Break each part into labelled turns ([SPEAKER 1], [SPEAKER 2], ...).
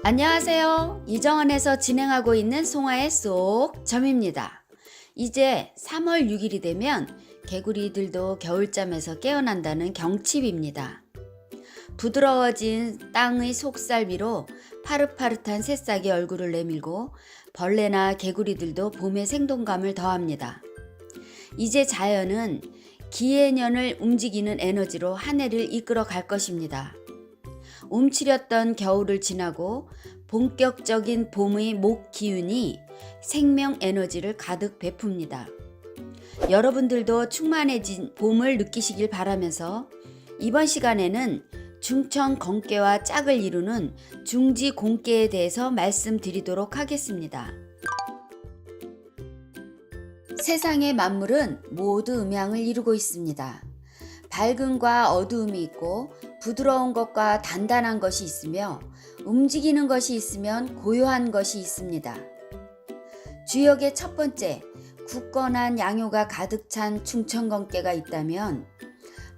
[SPEAKER 1] 안녕하세요. 이정원에서 진행하고 있는 송화의 쏙 점입니다. 이제 3월 6일이 되면 개구리들도 겨울잠에서 깨어난다는 경칩입니다. 부드러워진 땅의 속살 위로 파릇파릇한 새싹이 얼굴을 내밀고 벌레나 개구리들도 봄의 생동감을 더합니다. 이제 자연은 기해년을 움직이는 에너지로 한 해를 이끌어 갈 것입니다. 움츠렸던 겨울을 지나고 본격적인 봄의 목 기운이 생명 에너지를 가득 베풉니다. 여러분들도 충만해진 봄을 느끼시길 바라면서 이번 시간에는 중천 건깨와 짝을 이루는 중지 공깨에 대해서 말씀드리도록 하겠습니다. 세상의 만물은 모두 음양을 이루고 있습니다. 밝음과 어두움이 있고 부드러운 것과 단단한 것이 있으며 움직이는 것이 있으면 고요한 것이 있습니다. 주역의 첫 번째, 굳건한 양효가 가득 찬 중천건깨가 있다면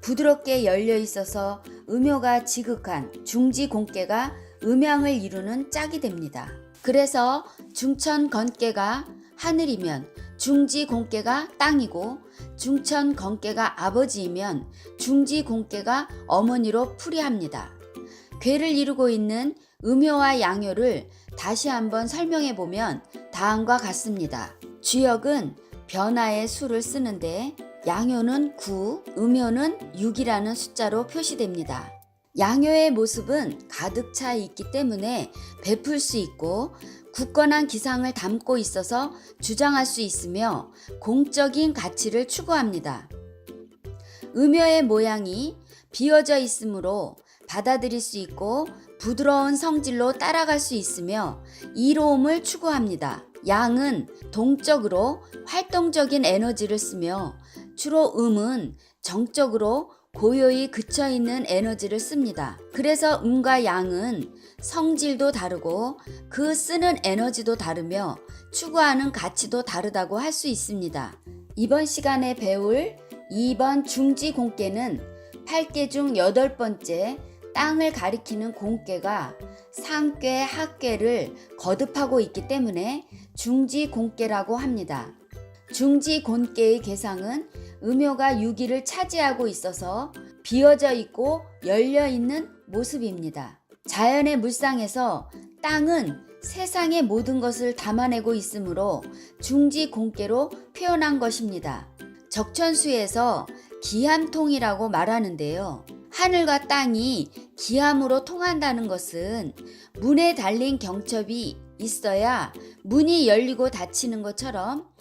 [SPEAKER 1] 부드럽게 열려 있어서 음효가 지극한 중지공깨가 음양을 이루는 짝이 됩니다. 그래서 중천건깨가 하늘이면 중지공깨가 땅이고 중천건깨가 아버지이면 중지공깨가 어머니로 풀이합니다. 궤를 이루고 있는 음효와 양효를 다시 한번 설명해 보면 다음과 같습니다. 주역은 변화의 수를 쓰는데 양효는 9, 음효는 6이라는 숫자로 표시됩니다. 양효의 모습은 가득 차 있기 때문에 베풀 수 있고 굳건한 기상을 담고 있어서 주장할 수 있으며 공적인 가치를 추구합니다. 음효의 모양이 비어져 있으므로 받아들일 수 있고 부드러운 성질로 따라갈 수 있으며 이로움을 추구합니다. 양은 동적으로 활동적인 에너지를 쓰며 주로 음은 정적으로 고요히 그쳐있는 에너지를 씁니다. 그래서 음과 양은 성질도 다르고 그 쓰는 에너지도 다르며 추구하는 가치도 다르다고 할 수 있습니다. 이번 시간에 배울 2번 중지공깨는 8개 중 8번째 땅을 가리키는 공깨가 상깨, 하깨를 거듭하고 있기 때문에 중지공깨라고 합니다. 중지공깨의 개상은 음효가 6위를 차지하고 있어서 비어져 있고 열려 있는 모습입니다. 자연의 물상에서 땅은 세상의 모든 것을 담아내고 있으므로 중지공깨로 표현한 것입니다. 적천수에서 기함통이라고 말하는데요. 하늘과 땅이 기함으로 통한다는 것은 문에 달린 경첩이 있어야 문이 열리고 닫히는 것처럼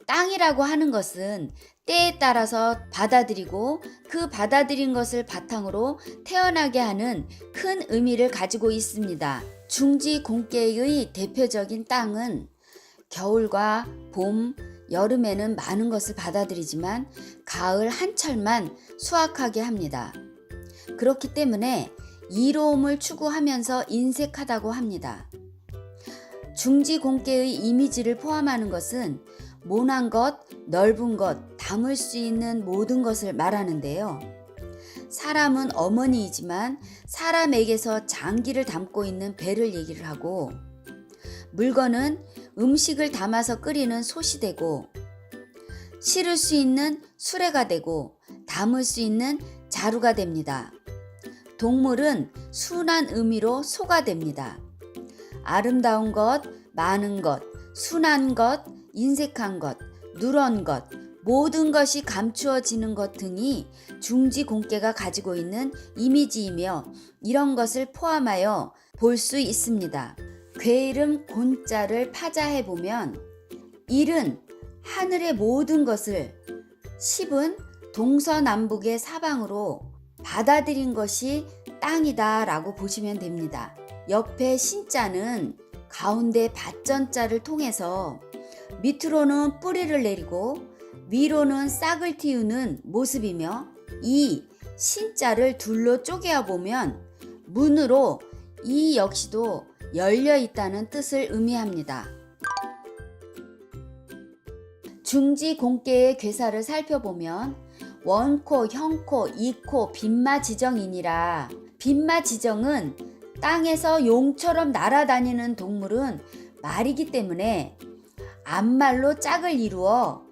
[SPEAKER 1] 땅이라고 하는 것은 때에 따라서 받아들이고 그 받아들인 것을 바탕으로 태어나게 하는 큰 의미를 가지고 있습니다. 중지공깨의 대표적인 땅은 겨울과 봄, 여름에는 많은 것을 받아들이지만 가을 한철만 수확하게 합니다. 그렇기 때문에 이로움을 추구하면서 인색하다고 합니다. 중지공깨의 이미지를 포함하는 것은 모난 것, 넓은 것, 담을 수 있는 모든 것을 말하는데요. 사람은 어머니이지만 사람에게서 장기를 담고 있는 배를 얘기를 하고, 물건은 음식을 담아서 끓이는 솥이 되고, 실을 수 있는 수레가 되고, 담을 수 있는 자루가 됩니다. 동물은 순한 의미로 소가 됩니다. 아름다운 것, 많은 것, 순한 것, 인색한 것, 누런 것, 모든 것이 감추어지는 것 등이 중지공깨가 가지고 있는 이미지이며 이런 것을 포함하여 볼 수 있습니다. 괴이름 곤자를 파자해보면 1은 하늘의 모든 것을 10은 동서남북의 사방으로 받아들인 것이 땅이다 라고 보시면 됩니다. 옆에 신자는 가운데 밭전자를 통해서 밑으로는 뿌리를 내리고 위로는 싹을 틔우는 모습이며 이 신자를 둘로 쪼개어 보면 문으로 이 역시도 열려 있다는 뜻을 의미합니다. 중지공깨의 괴사를 살펴보면 원코, 형코, 이코, 빈마지정이니라. 빈마지정은 땅에서 용처럼 날아다니는 동물은 말이기 때문에 앞말로 짝을 이루어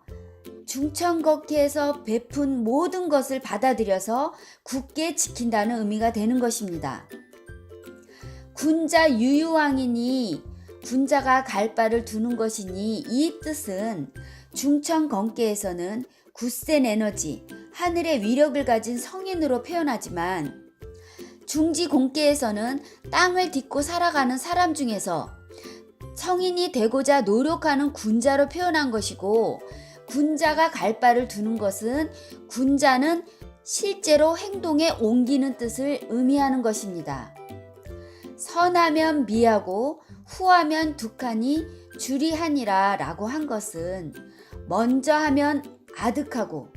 [SPEAKER 1] 중천걷기에서 베푼 모든 것을 받아들여서 굳게 지킨다는 의미가 되는 것입니다. 군자 유유왕이니 군자가 갈 바를 두는 것이니 이 뜻은 중천건계에서는 굳센 에너지, 하늘의 위력을 가진 성인으로 표현하지만 중지공계에서는 땅을 딛고 살아가는 사람 중에서 성인이 되고자 노력하는 군자로 표현한 것이고, 군자가 갈 바를 두는 것은 군자는 실제로 행동에 옮기는 뜻을 의미하는 것입니다. 선하면 미하고 후하면 둑하니 주리하니라 라고 한 것은 먼저 하면 아득하고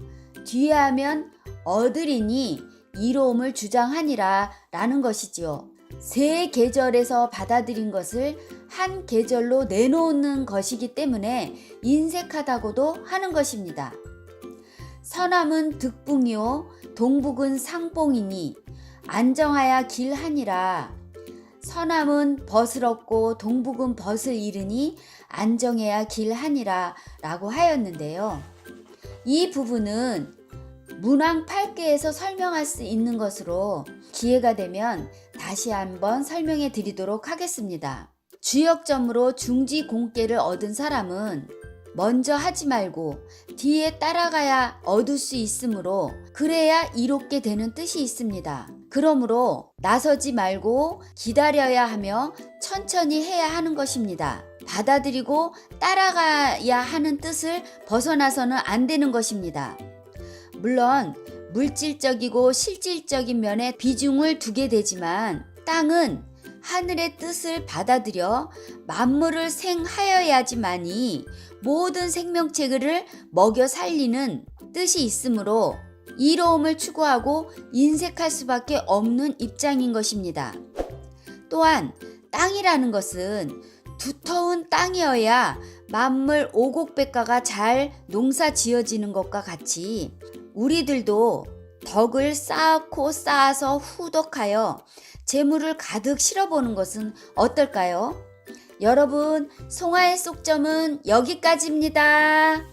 [SPEAKER 1] 뒤에 하면 얻으리니 이로움을 주장하니라 라는 것이지요. 세 계절에서 받아들인 것을 한 계절로 내놓는 것이기 때문에 인색하다고도 하는 것입니다. 서남은 득붕이요 동북은 상봉이니 안정하야 길하니라. 서남은 벗을 얻고 동북은 벗을 잃으니 안정해야 길하니라 라고 하였는데요. 이 부분은 문왕 8개에서 설명할 수 있는 것으로 기회가 되면 다시 한번 설명해 드리도록 하겠습니다. 주역점으로 중지공계를 얻은 사람은 먼저 하지 말고 뒤에 따라가야 얻을 수 있으므로 그래야 이롭게 되는 뜻이 있습니다. 그러므로 나서지 말고 기다려야 하며 천천히 해야 하는 것입니다. 받아들이고 따라가야 하는 뜻을 벗어나서는 안 되는 것입니다. 물론 물질적이고 실질적인 면에 비중을 두게 되지만 땅은 하늘의 뜻을 받아들여 만물을 생하여야지만이 모든 생명체를 먹여 살리는 뜻이 있으므로 이로움을 추구하고 인색할 수밖에 없는 입장인 것입니다. 또한 땅이라는 것은 두터운 땅이어야 만물 오곡백과가 잘 농사 지어지는 것과 같이 우리들도 덕을 쌓고 쌓아서 후덕하여 재물을 가득 실어보는 것은 어떨까요? 여러분, 송아의 쏙점은 여기까지입니다.